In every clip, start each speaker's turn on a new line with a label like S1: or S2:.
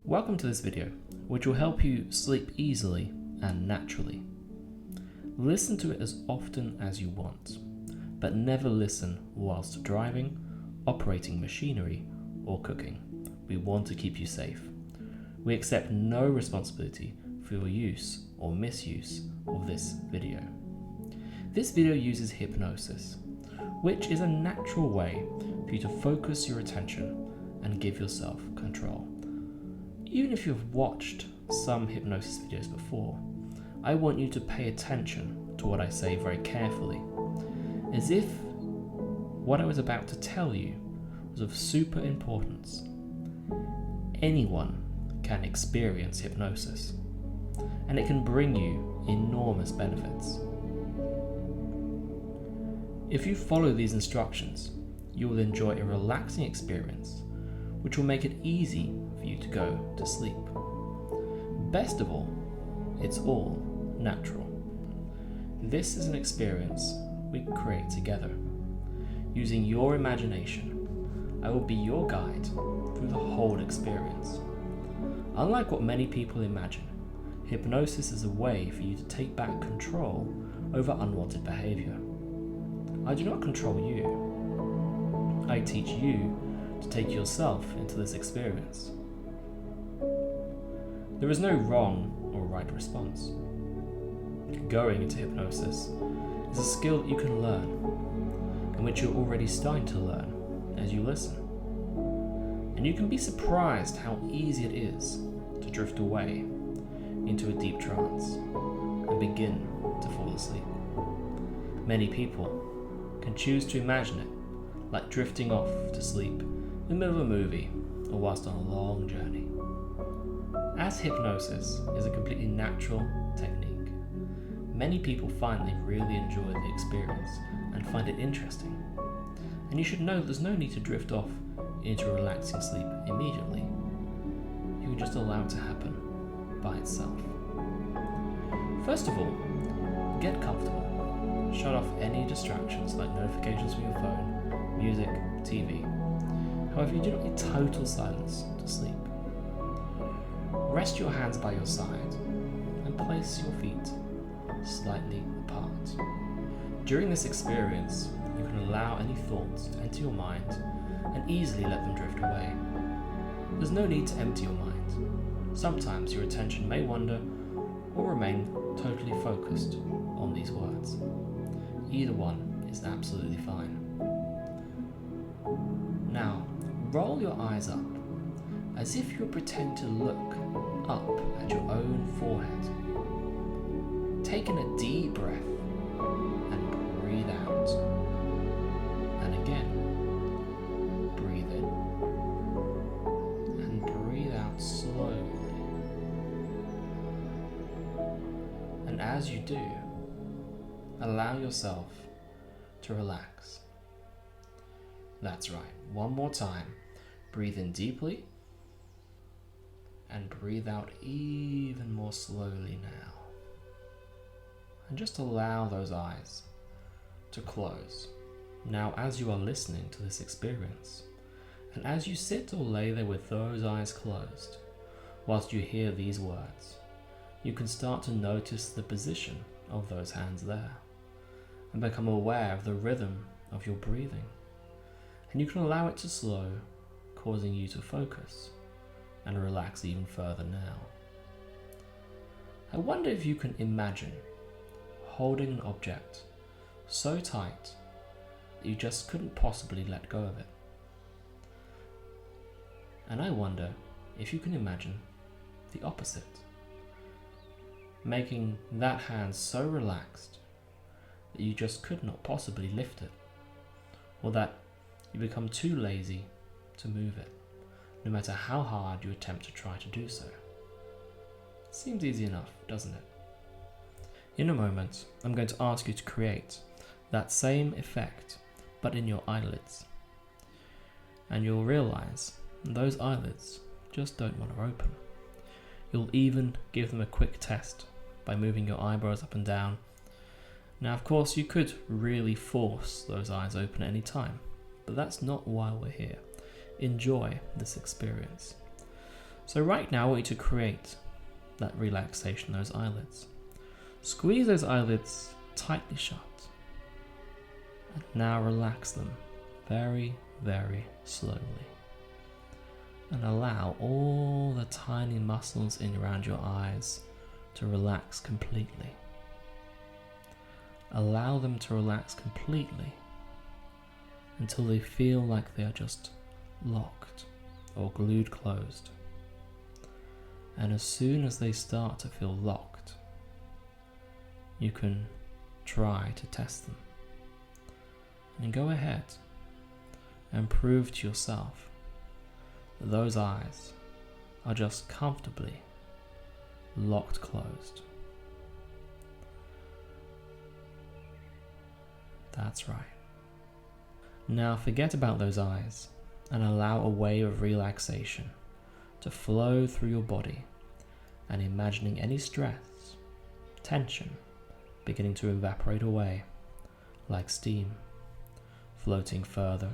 S1: Welcome to this video, which will help you sleep easily and naturally. Listen to it as often as you want, but never listen whilst driving, operating machinery, or cooking. We want to keep you safe. We accept no responsibility for your use or misuse of this video. This video uses hypnosis, which is a natural way for you to focus your attention and give yourself control. Even if you've watched some hypnosis videos before, I want you to pay attention to what I say very carefully, as if what I was about to tell you was of super importance. Anyone can experience hypnosis, and it can bring you enormous benefits. If you follow these instructions, you will enjoy a relaxing experience, which will make it easy for you to go to sleep. Best of all, it's all natural. This is an experience we create together. Using your imagination, I will be your guide through the whole experience. Unlike what many people imagine, hypnosis is a way for you to take back control over unwanted behavior. I do not control you. I teach you to take yourself into this experience. There is no wrong or right response. Going into hypnosis is a skill that you can learn, and which you're already starting to learn as you listen. And you can be surprised how easy it is to drift away into a deep trance and begin to fall asleep. Many people can choose to imagine it like drifting off to sleep in the middle of a movie or whilst on a long journey. As hypnosis is a completely natural technique, many people find they really enjoy the experience and find it interesting. And you should know that there's no need to drift off into a relaxing sleep immediately. You can just allow it to happen by itself. First of all, get comfortable. Shut off any distractions like notifications from your phone, music, TV. However, you do not need total silence to sleep. Rest your hands by your side and place your feet slightly apart. During this experience, you can allow any thoughts to enter your mind and easily let them drift away. There's no need to empty your mind. Sometimes your attention may wander or remain totally focused on these words. Either one is absolutely fine. Now, roll your eyes up as if you were pretending to look up at your own forehead. Take in a deep breath and breathe out. And again, breathe in and breathe out slowly. And as you do, allow yourself to relax. That's right. One more time. Breathe in deeply and breathe out even more slowly now. And just allow those eyes to close. Now, as you are listening to this experience, and as you sit or lay there with those eyes closed, whilst you hear these words, you can start to notice the position of those hands there, and become aware of the rhythm of your breathing. And you can allow it to slow, causing you to focus and relax even further now. I wonder if you can imagine holding an object so tight that you just couldn't possibly let go of it. And I wonder if you can imagine the opposite, making that hand so relaxed that you just could not possibly lift it, or that you become too lazy to move it, no matter how hard you attempt to try to do so. Seems easy enough, doesn't it? In a moment, I'm going to ask you to create that same effect, but in your eyelids. And you'll realize those eyelids just don't want to open. You'll even give them a quick test by moving your eyebrows up and down. Now, of course, you could really force those eyes open at any time, but that's not why we're here. Enjoy this experience. So right now I want you to create that relaxation, those eyelids. Squeeze those eyelids tightly shut. And now relax them very, very slowly. And allow all the tiny muscles in around your eyes to relax completely. Allow them to relax completely until they feel like they are just locked or glued closed. And as soon as they start to feel locked, you can try to test them. And go ahead and prove to yourself that those eyes are just comfortably locked closed. That's right. Now forget about those eyes and allow a wave of relaxation to flow through your body, and imagining any stress, tension beginning to evaporate away like steam, floating further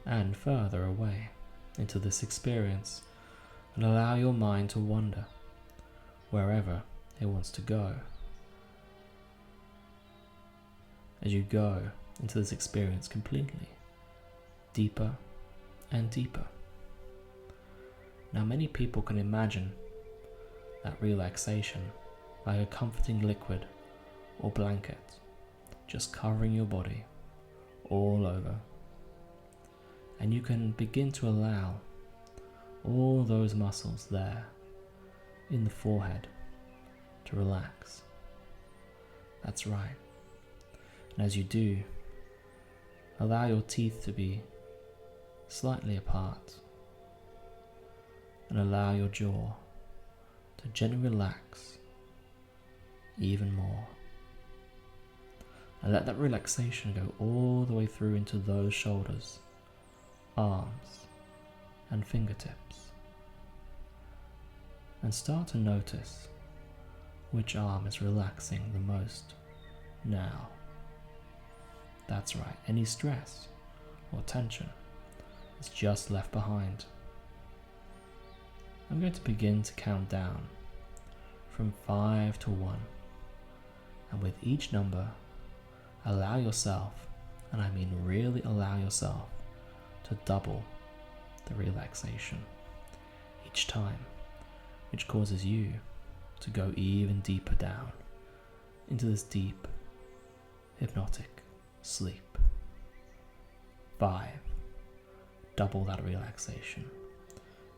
S1: and further away into this experience, and allow your mind to wander wherever it wants to go. As you go into this experience completely, deeper and deeper. Now many people can imagine that relaxation like a comforting liquid or blanket just covering your body all over. And you can begin to allow all those muscles there in the forehead to relax. That's right. And as you do, allow your teeth to be slightly apart and allow your jaw to gently relax even more. And let that relaxation go all the way through into those shoulders, arms, and fingertips. And start to notice which arm is relaxing the most now. That's right, any stress or tension is just left behind. I'm going to begin to count down from 5 to 1, and with each number, allow yourself, and I mean really allow yourself, to double the relaxation each time, which causes you to go even deeper down into this deep, hypnotic sleep. 5, double that relaxation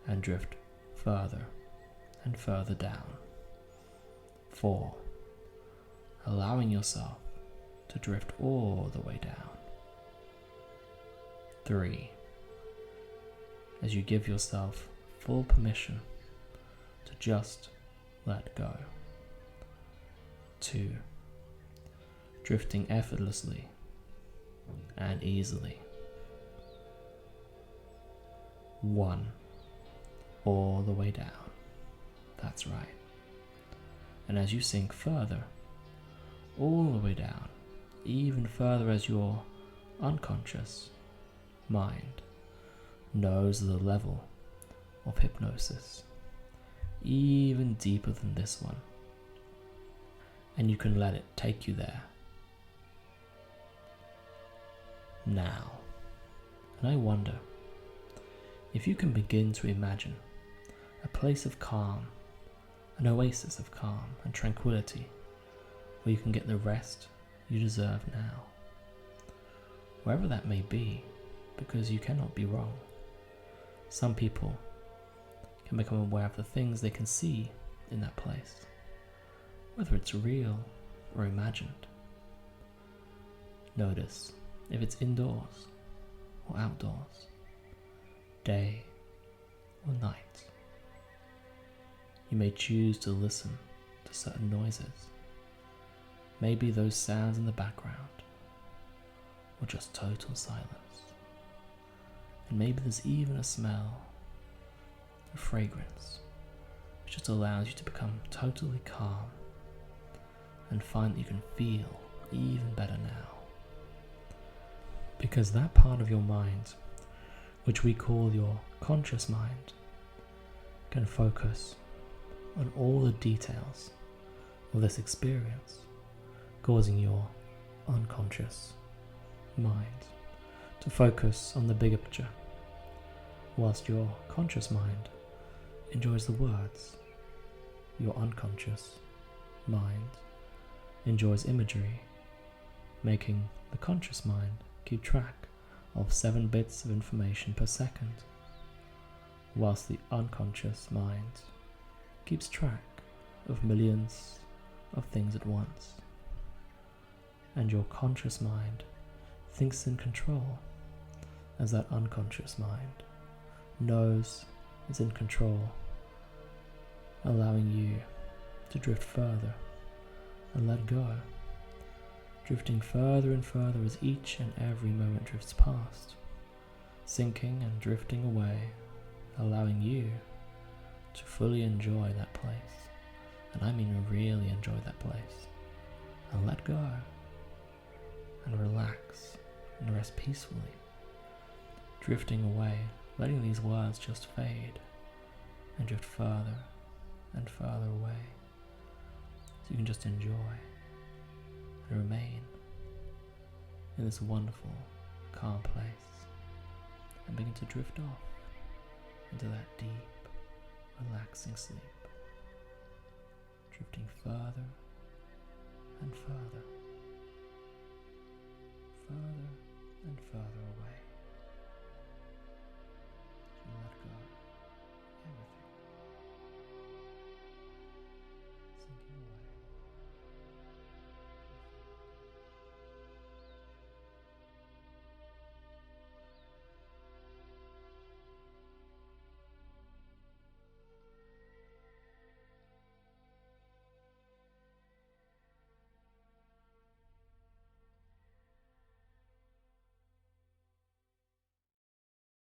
S1: and drift further and further down. 4, allowing yourself to drift all the way down. 3, as you give yourself full permission to just let go. 2, drifting effortlessly and easily. 1, all the way down. That's right. And as you sink further, all the way down, even further as your unconscious mind knows the level of hypnosis, even deeper than this one, and you can let it take you there now. And I wonder if you can begin to imagine a place of calm, an oasis of calm and tranquility, where you can get the rest you deserve now, wherever that may be, because you cannot be wrong. Some people can become aware of the things they can see in that place, whether it's real or imagined. Notice if it's indoors or outdoors, day or night. You may choose to listen to certain noises, maybe those sounds in the background, or just total silence. And maybe there's even a smell, a fragrance, which just allows you to become totally calm and find that you can feel even better now. Because that part of your mind, which we call your conscious mind, can focus on all the details of this experience, causing your unconscious mind to focus on the bigger picture, whilst your conscious mind enjoys the words. Your unconscious mind enjoys imagery, making the conscious mind keep track of 7 bits of information per second, whilst the unconscious mind keeps track of millions of things at once. And your conscious mind thinks in control, as that unconscious mind knows it's in control, allowing you to drift further and let go, drifting further and further as each and every moment drifts past, sinking and drifting away, allowing you to fully enjoy that place. And I mean really enjoy that place, and let go and relax and rest peacefully, drifting away, letting these words just fade and drift further and further away, so you can just enjoy and remain in this wonderful, calm place and begin to drift off into that deep, relaxing sleep, drifting further and further, further and further